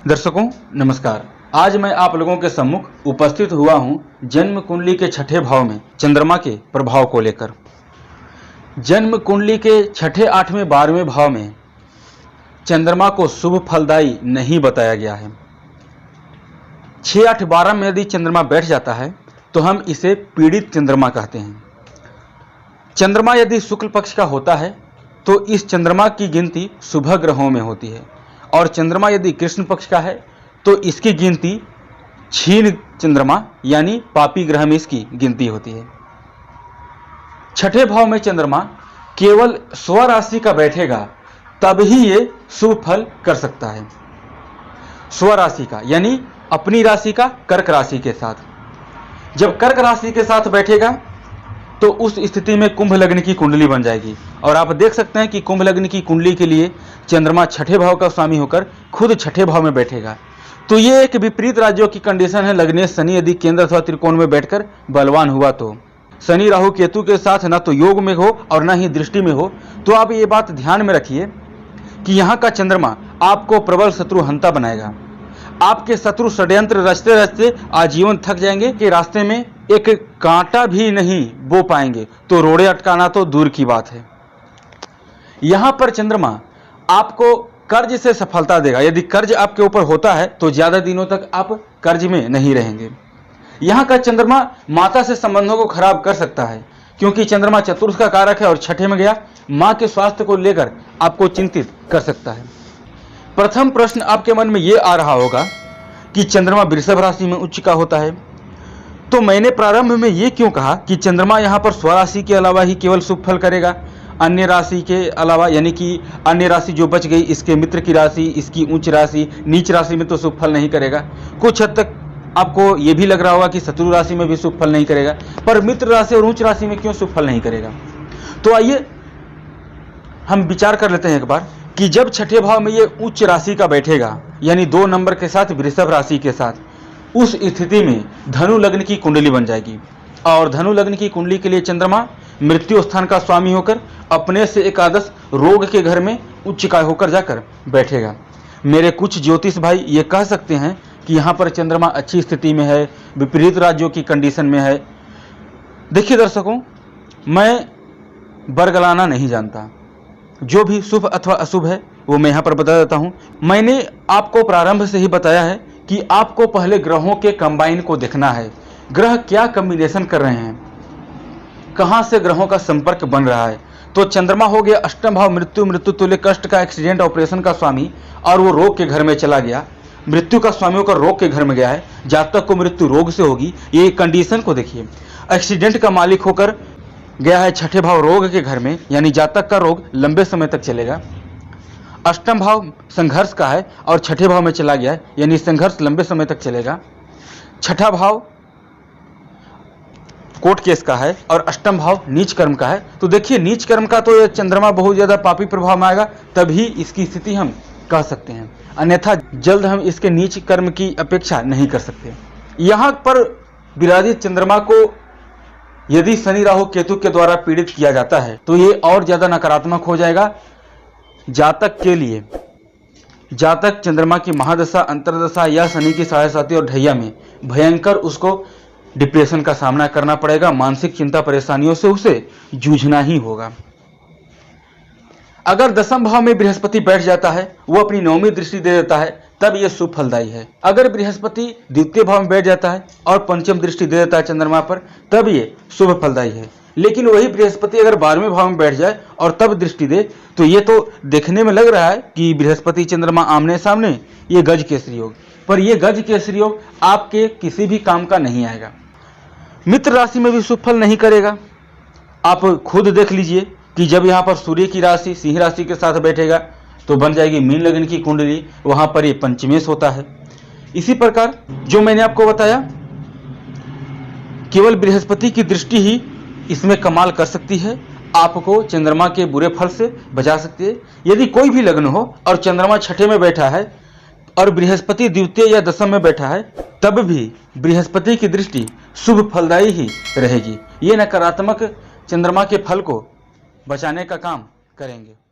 दर्शकों नमस्कार। आज मैं आप लोगों के सम्मुख उपस्थित हुआ हूं जन्म कुंडली के छठे भाव में चंद्रमा के प्रभाव को लेकर। जन्म कुंडली के छठे, 8वें, 12वें भाव में चंद्रमा को शुभ फलदायी नहीं बताया गया है। 6, 8, 12 में यदि चंद्रमा बैठ जाता है तो हम इसे पीड़ित चंद्रमा कहते हैं। चंद्रमा यदि शुक्ल पक्ष का होता है तो इस चंद्रमा की गिनती शुभ ग्रहों में होती है, और चंद्रमा यदि कृष्ण पक्ष का है तो इसकी गिनती क्षीण चंद्रमा यानी पापी ग्रह में इसकी गिनती होती है। छठे भाव में चंद्रमा केवल स्वराशि का बैठेगा तब ही ये शुभ फल कर सकता है। स्वराशि का यानी अपनी राशि का कर्क राशि के साथ। जब कर्क राशि के साथ बैठेगा तो उस स्थिति में कुंभ लग्न की कुंडली बन जाएगी, और आप देख सकते हैं कि कुंभ लग्न की कुंडली के लिए चंद्रमा छठे भाव का स्वामी होकर खुद छठे भाव में बैठेगा। तो ये एक विपरीत राज्यों की कंडीशन है। लग्नेश शनि यदि केंद्र अथवा त्रिकोण में बैठकर बलवान हुआ तो शनि राहु केतु के साथ ना तो योग में हो और ना ही दृष्टि में हो, तो आप ये बात ध्यान में रखिए कि यहाँ का चंद्रमा आपको प्रबल शत्रु हंता बनाएगा। आपके शत्रु षड्यंत्र रचते रचते आजीवन थक जाएंगे कि रास्ते में एक कांटा भी नहीं बो पाएंगे, तो रोड़े अटकाना तो दूर की बात है। यहां पर चंद्रमा आपको कर्ज से सफलता देगा। यदि कर्ज आपके ऊपर होता है तो ज्यादा दिनों तक आप कर्ज में नहीं रहेंगे। यहां का चंद्रमा माता से संबंधों को खराब कर सकता है, क्योंकि चंद्रमा चतुर्थ का कारक है और छठे में गया। मां के स्वास्थ्य को लेकर आपको चिंतित कर सकता है। प्रथम प्रश्न आपके मन में यह आ रहा होगा कि चंद्रमा वृषभ राशि में उच्च का होता है, तो मैंने प्रारंभ में यह क्यों कहा कि चंद्रमा यहां पर स्वराशि के अलावा ही केवल शुभ फल करेगा, अन्य राशि के अलावा, यानी कि अन्य राशि जो बच गई इसके मित्र की राशि, इसकी उच्च राशि, नीच राशि में तो शुभ फल नहीं करेगा। कुछ हद तक आपको यह भी लग रहा होगा कि शत्रु राशि में भी शुभ फल नहीं करेगा, पर मित्र राशि और उच्च राशि में क्यों शुभ फल नहीं करेगा। तो आइए हम विचार कर लेते हैं एक बार कि जब छठे भाव में ये उच्च राशि का बैठेगा, यानी 2 नंबर के साथ वृषभ राशि के साथ, उस स्थिति में धनु लग्न की कुंडली बन जाएगी। और धनु लग्न की कुंडली के लिए चंद्रमा मृत्यु स्थान का स्वामी होकर अपने से एकादश रोग के घर में उच्च का होकर जाकर बैठेगा। मेरे कुछ ज्योतिष भाई ये कह सकते हैं कि यहाँ पर चंद्रमा अच्छी स्थिति में है, विपरीत राज्यों की कंडीशन में है। देखिए दर्शकों, मैं बरगलाना नहीं जानता, जो भी शुभ अथवा अशुभ है वो मैं यहाँ पर बता देता हूँ। मैंने आपको प्रारंभ से ही बताया है कि आपको पहले ग्रहों के कंबाइन को देखना है। ग्रह क्या कॉम्बिनेशन कर रहे हैं, कहाँ से ग्रहों का संपर्क बन रहा है। तो चंद्रमा हो गया अष्टम भाव मृत्यु, मृत्यु तुल्य कष्ट का, एक्सीडेंट, ऑपरेशन का स्वामी, और वो रोग के घर में चला गया। मृत्यु का स्वामी होकर रोग के घर में गया है। जातक को मृत्यु रोग से होगी, ये कंडीशन को देखिए। एक्सीडेंट का मालिक होकर गया है छठे भाव रोग के घर में, यानी जातक का रोग लंबे समय तक चलेगा। अष्टम भाव संघर्ष का है और छठे भाव में चला गया है, यानी संघर्ष लंबे समय तक चलेगा। छठा भाव कोर्ट केस का है और अष्टम भाव नीच कर्म का है। तो देखिए, नीच कर्म का तो चंद्रमा बहुत ज्यादा पापी प्रभाव में आएगा, तभी इसकी स्थिति हम कह सकते हैं, अन्यथा जल्द हम इसके नीच कर्म की अपेक्षा नहीं कर सकते। यहाँ पर विराजित चंद्रमा को यदि शनि राहु केतु के द्वारा पीड़ित किया जाता है तो ये और ज्यादा नकारात्मक हो जाएगा जातक के लिए। जातक चंद्रमा की महादशा, अंतरदशा या शनि की साढ़े और ढैया में भयंकर उसको डिप्रेशन का सामना करना पड़ेगा। मानसिक चिंता परेशानियों से उसे जूझना ही होगा। अगर दसम भाव में बृहस्पति बैठ जाता है, वो अपनी 9वीं दृष्टि दे देता है, तब यह शुभ फलदायी है। अगर बृहस्पति द्वितीय भाव में बैठ जाता है और पंचम दृष्टि दे देता है चंद्रमा पर, तब ये शुभ फलदायी है। लेकिन वही बृहस्पति अगर 12वें भाव में बैठ जाए और तब दृष्टि दे, तो ये तो देखने में लग रहा है कि बृहस्पति चंद्रमा आमने सामने, ये गज केसरी योग, पर यह गज केसरी योग आपके किसी भी काम का नहीं आएगा। मित्र राशि में भी शुभ फल नहीं करेगा। आप खुद देख लीजिए कि जब यहाँ पर सूर्य की राशि सिंह राशि के साथ बैठेगा तो बन जाएगी मीन लग्न की कुंडली, वहां पर ये पंचमेश होता है। इसी प्रकार जो मैंने आपको बताया केवल बृहस्पति की दृष्टि ही इसमें कमाल कर सकती है, आपको चंद्रमा के बुरे फल से बचा सकती है। यदि कोई भी लग्न हो और चंद्रमा छठे में बैठा है और बृहस्पति द्वितीय या दशम में बैठा है, तब भी बृहस्पति की दृष्टि शुभ फलदायी ही रहेगी। ये नकारात्मक चंद्रमा के फल को बचाने का काम करेंगे।